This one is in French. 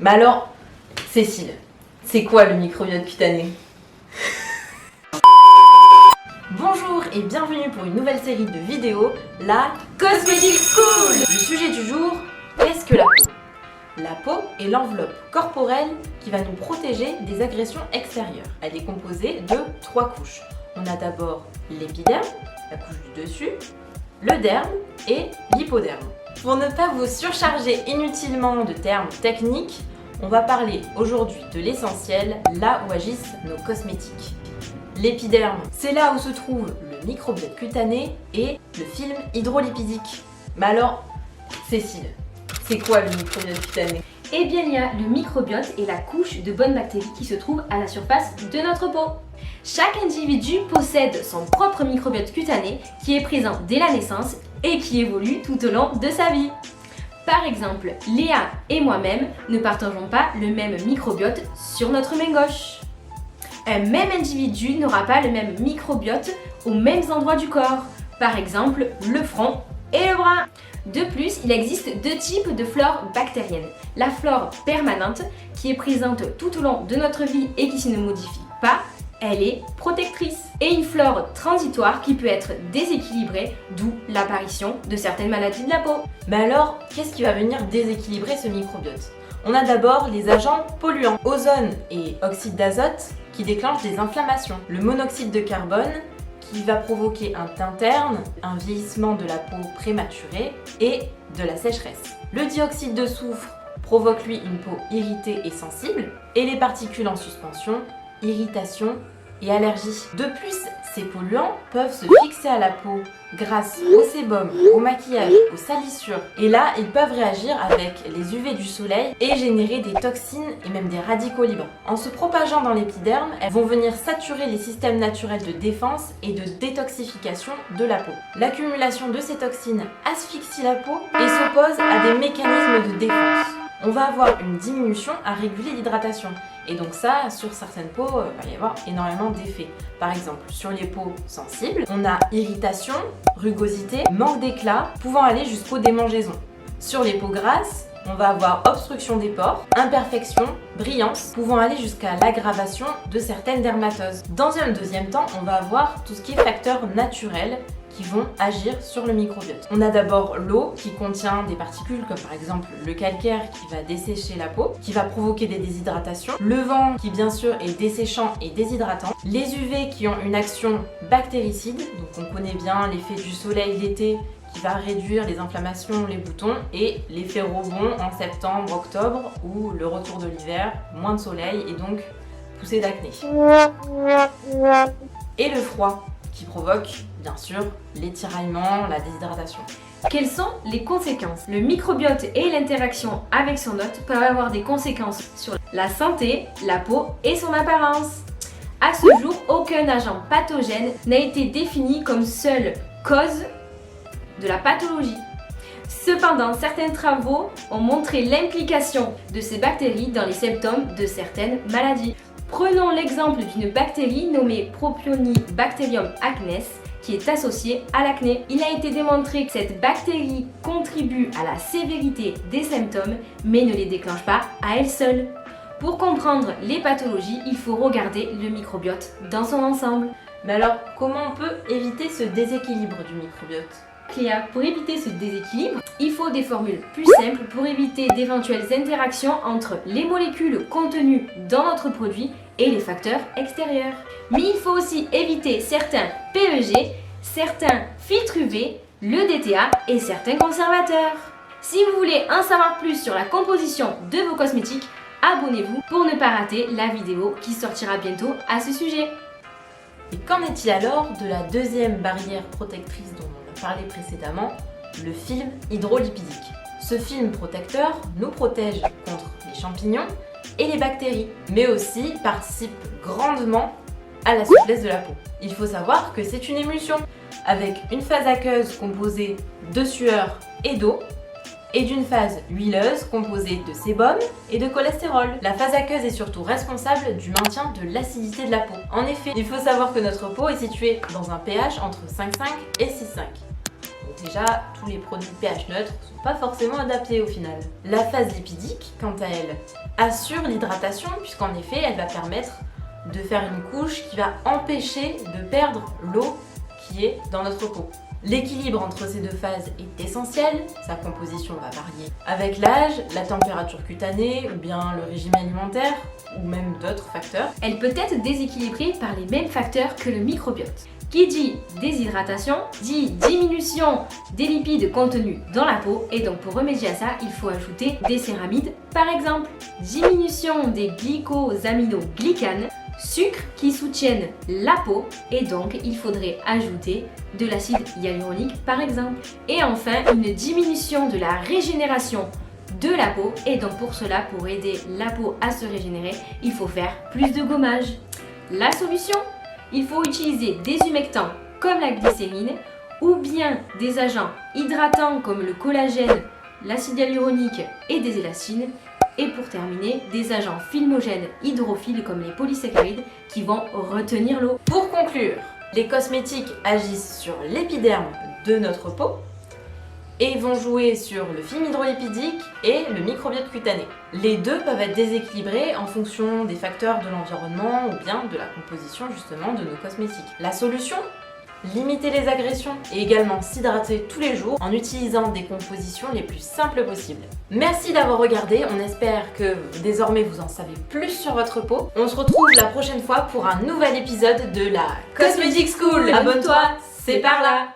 Mais alors, Cécile, c'est quoi le microbiote cutané? Bonjour et bienvenue pour une nouvelle série de vidéos, la Cosmetic School. Le sujet du jour, qu'est-ce que la peau? La peau est l'enveloppe corporelle qui va nous protéger des agressions extérieures. Elle est composée de 3 couches. On a d'abord l'épiderme, la couche du dessus, le derme et l'hypoderme. Pour ne pas vous surcharger inutilement de termes techniques, on va parler aujourd'hui de l'essentiel, là où agissent nos cosmétiques. L'épiderme, c'est là où se trouve le microbiote cutané et le film hydrolipidique. Mais alors, Cécile, c'est quoi le microbiote cutané? Eh bien, il y a le microbiote et la couche de bonnes bactéries qui se trouvent à la surface de notre peau. Chaque individu possède son propre microbiote cutané qui est présent dès la naissance et qui évolue tout au long de sa vie. Par exemple, Léa et moi-même ne partageons pas le même microbiote sur notre main gauche. Un même individu n'aura pas le même microbiote aux mêmes endroits du corps, par exemple le front et le bras. De plus, il existe 2 types de flore bactérienne. La flore permanente, qui est présente tout au long de notre vie et qui ne modifie pas, elle est protectrice. Et une flore transitoire qui peut être déséquilibrée, d'où l'apparition de certaines maladies de la peau. Mais alors, qu'est-ce qui va venir déséquilibrer ce microbiote? On a d'abord les agents polluants, ozone et oxyde d'azote, qui déclenchent des inflammations. Le monoxyde de carbone, qui va provoquer un teint terne, un vieillissement de la peau prématurée et de la sécheresse. Le dioxyde de soufre provoque lui une peau irritée et sensible, et les particules en suspension, irritation et allergie. De plus, ces polluants peuvent se fixer à la peau grâce au sébum, au maquillage, aux salissures. Et là, ils peuvent réagir avec les UV du soleil et générer des toxines et même des radicaux libres. En se propageant dans l'épiderme, elles vont venir saturer les systèmes naturels de défense et de détoxification de la peau. L'accumulation de ces toxines asphyxie la peau et s'oppose à des mécanismes de défense. On va avoir une diminution à réguler l'hydratation. Et donc ça, sur certaines peaux, il va y avoir énormément d'effets. Par exemple, sur les peaux sensibles, on a irritation, rugosité, manque d'éclat, pouvant aller jusqu'aux démangeaisons. Sur les peaux grasses, on va avoir obstruction des pores, imperfection, brillance, pouvant aller jusqu'à l'aggravation de certaines dermatoses. Dans un deuxième temps, on va avoir tout ce qui est facteurs naturels qui vont agir sur le microbiote. On a d'abord l'eau qui contient des particules comme par exemple le calcaire qui va dessécher la peau, qui va provoquer des déshydratations, le vent qui bien sûr est desséchant et déshydratant, les UV qui ont une action bactéricide, donc on connaît bien l'effet du soleil l'été qui va réduire les inflammations, les boutons, et l'effet rebond en septembre, octobre, où le retour de l'hiver, moins de soleil et donc poussée d'acné. Et le froid qui provoque bien sûr les tiraillements, la déshydratation. Quelles sont les conséquences? Le microbiote et l'interaction avec son hôte peuvent avoir des conséquences sur la santé, la peau et son apparence. À ce jour, aucun agent pathogène n'a été défini comme seule cause de la pathologie. Cependant, certains travaux ont montré l'implication de ces bactéries dans les symptômes de certaines maladies. Prenons l'exemple d'une bactérie nommée Propionibacterium acnes qui est associée à l'acné. Il a été démontré que cette bactérie contribue à la sévérité des symptômes mais ne les déclenche pas à elle seule. Pour comprendre les pathologies, il faut regarder le microbiote dans son ensemble. Mais alors, comment on peut éviter ce déséquilibre du microbiote? Cléa, pour éviter ce déséquilibre, il faut des formules plus simples pour éviter d'éventuelles interactions entre les molécules contenues dans notre produit et les facteurs extérieurs. Mais il faut aussi éviter certains PEG, certains filtres UV, le DTA et certains conservateurs. Si vous voulez en savoir plus sur la composition de vos cosmétiques, abonnez-vous pour ne pas rater la vidéo qui sortira bientôt à ce sujet. Et qu'en est-il alors de la deuxième barrière protectrice dont on a parlé précédemment, le film hydrolipidique? Ce film protecteur nous protège contre les champignons et les bactéries, mais aussi participe grandement à la souplesse de la peau. Il faut savoir que c'est une émulsion, avec une phase aqueuse composée de sueur et d'eau, et d'une phase huileuse composée de sébum et de cholestérol. La phase aqueuse est surtout responsable du maintien de l'acidité de la peau. En effet, il faut savoir que notre peau est située dans un pH entre 5,5 et 6,5. déjà, tous les produits pH neutre ne sont pas forcément adaptés au final. La phase lipidique, quant à elle, assure l'hydratation puisqu'en effet, elle va permettre de faire une couche qui va empêcher de perdre l'eau qui est dans notre peau. L'équilibre entre ces deux phases est essentiel, sa composition va varier avec l'âge, la température cutanée ou bien le régime alimentaire ou même d'autres facteurs. Elle peut être déséquilibrée par les mêmes facteurs que le microbiote. Qui dit déshydratation, dit diminution des lipides contenus dans la peau et donc pour remédier à ça, il faut ajouter des céramides par exemple. Diminution des glycosaminoglycanes, sucres qui soutiennent la peau et donc il faudrait ajouter de l'acide hyaluronique par exemple. Et enfin, une diminution de la régénération de la peau et donc pour cela, pour aider la peau à se régénérer, il faut faire plus de gommage. La solution, il faut utiliser des humectants comme la glycérine ou bien des agents hydratants comme le collagène, l'acide hyaluronique et des élastines. Et pour terminer, des agents filmogènes hydrophiles comme les polysaccharides qui vont retenir l'eau. Pour conclure, les cosmétiques agissent sur l'épiderme de notre peau et vont jouer sur le film hydrolipidique et le microbiote cutané. Les deux peuvent être déséquilibrés en fonction des facteurs de l'environnement ou bien de la composition justement de nos cosmétiques. La solution ? Limiter les agressions et également s'hydrater tous les jours en utilisant des compositions les plus simples possibles. Merci d'avoir regardé, on espère que désormais vous en savez plus sur votre peau. On se retrouve la prochaine fois pour un nouvel épisode de la Cosmetic School. Abonne-toi, c'est par là.